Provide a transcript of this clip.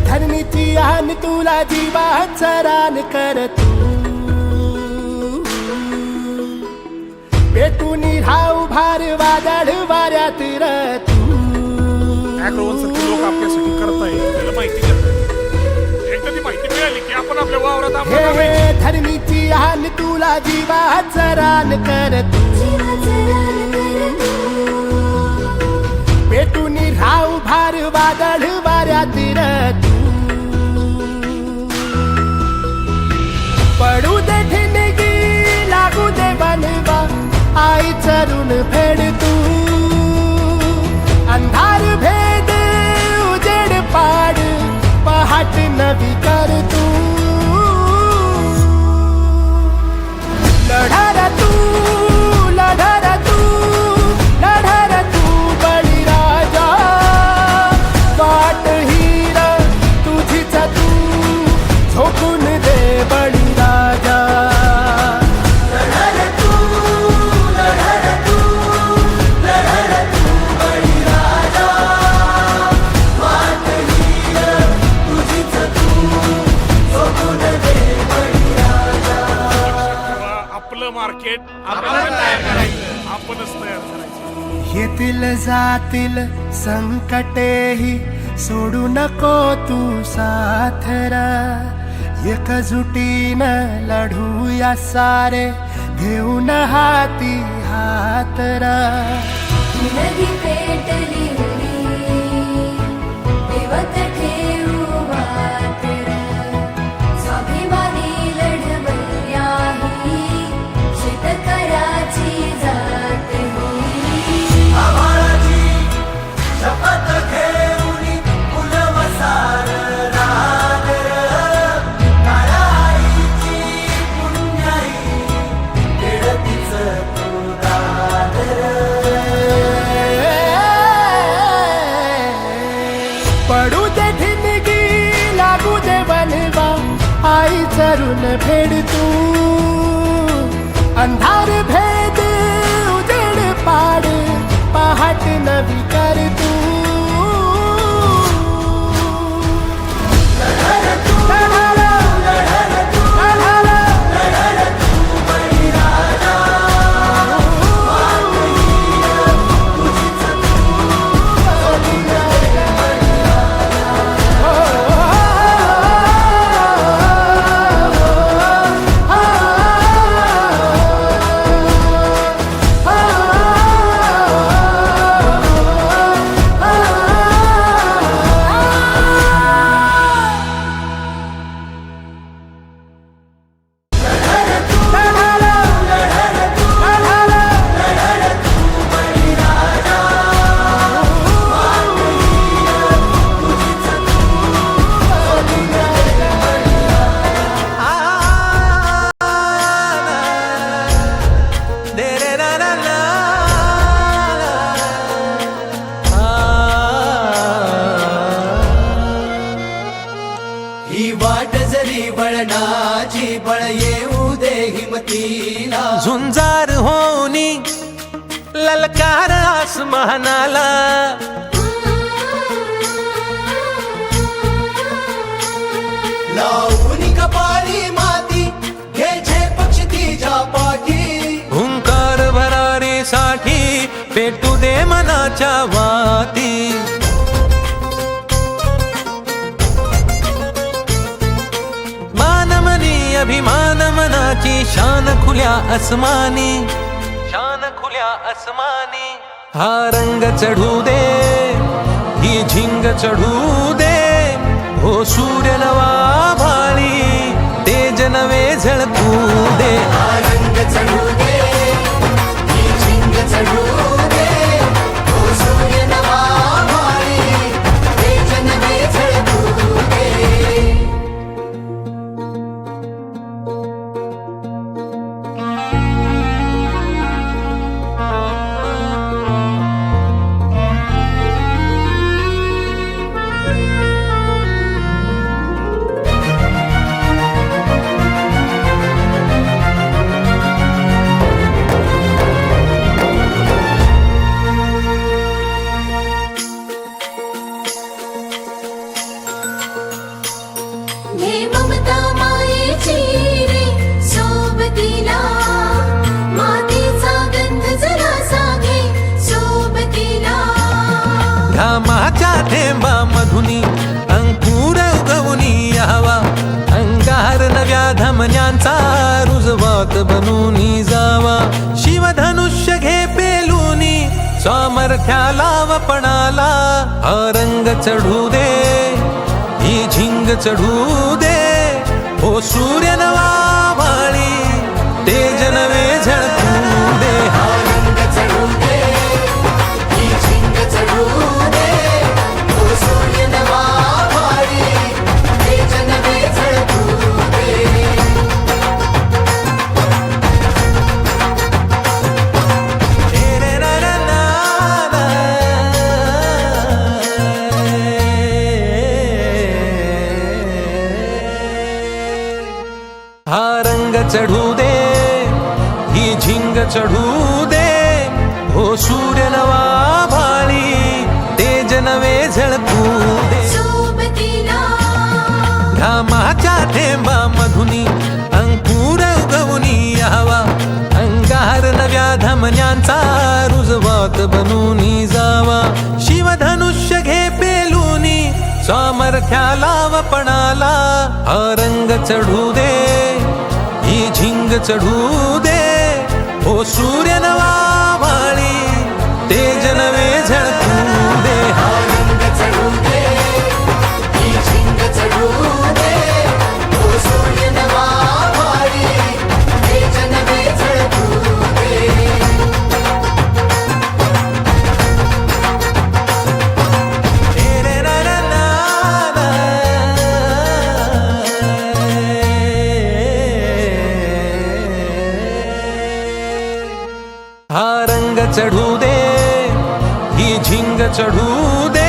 धरणीची आन तुला जीवाचा रान कर तू पेटून राहू भार वादळ वाऱ्यात र तू लोक आपल्यासाठी करताय त्याला माहिती करताय एकदा ती माहिती मिळाली की आपण आपल्या वावरात धरणीची आन तुला जीवाचा रान कर तू पेटून राहू भार वादळ वाऱ्यात र तू पडू दे ठिणगी लागू दे बनवा आई चरून फेड तू अंधार भेद उजेड पाड पहाट नवी कर तू लढा तू लढा तू लढा तू बळीराजा वाट हीर तुझीच तू झोकून दे बळीराजा मार्केट आपण तयार करायचं आपणच तयार करायचं येतील जातील संकटेही सोडू नको तू साथरा एकजुटीनं लढूया सारे घेऊन हाती हातरा नदी पेटली देवत ठेवू वातर स्वाभिमानी लढवल्याही शेतकऱ्याची जात होई आभाळाची शपथ घेऊन फुलवसार रागर काळाईची पुण्याई खेळतीच तू दादर पडू दे ठिणगी लागू दे बनवा आई चरून फेड तू अंधार भेद उजेड पाड पहाट नवी कर तू ही वाट जरी बळणाची बळ येऊ दे हिमतीला झुंजार होनी ललकार आसमानाला लावून कपाळी माती घे पक्ष तिच्या पाठी हुंकार भरारीसाठी पेटू दे मनाच्या वाती अभिमान मनाची शान खुल्या अस्मानी खुल्या अस्मानी. हा रंग चढू दे, ही झिंग चढू दे, हो सूर्य नवा भाळी, तेज नवे झळकू दे. हा रंग चढू दे, ही झिंग चढू दे, हो सूर्य नवा भाळी, तेज नवे झळकू दे. घे ममता मायेची रे सोबतीला, मातीचा गंध जरासा घे सोबतीला. घामाच्या थेंबा मधुनी अंकुर उगवूनी यावा, अंगार नव्या धमन्यांचा रुजवात बनूनी जावा. शिवधनुष्य घे पेलूनी सामर्थ्याला वपणाला. हा रंग चढू दे, ही झिंग चढू दे, हो सूर्य नवा भाळी, तेज नवे झळकू दे. हा रंग चढू दे, ही झिंग चढू दे, हो सूर्य नवा भाळी, तेज नवे झळकू दे. हा रंग चढू दे, ही झिंग चढू दे, हो सूर्य नवा भाळी, तेज नवे झळकू दे. सोबतीला घामाच्या थेंबा मधुनी अंकुर उगवूनी यावा, अंगार नव्या धमन्यांचा रुजवात बनूनी जावा. शिवधनुष्य घे पेलूनी सामर्थ्याला वपणाला. हा रंग चढू दे, ही झिंग चढू दे, हो सूर्य नवा भाळी, तेज नवे झळकू दे. हा रंग चढू दे, ही झिंग चढू दे, हो सूर्य नवा भाळी, तेज नवे झळकू दे. हा रंग चढू दे, ही झिंग चढू दे,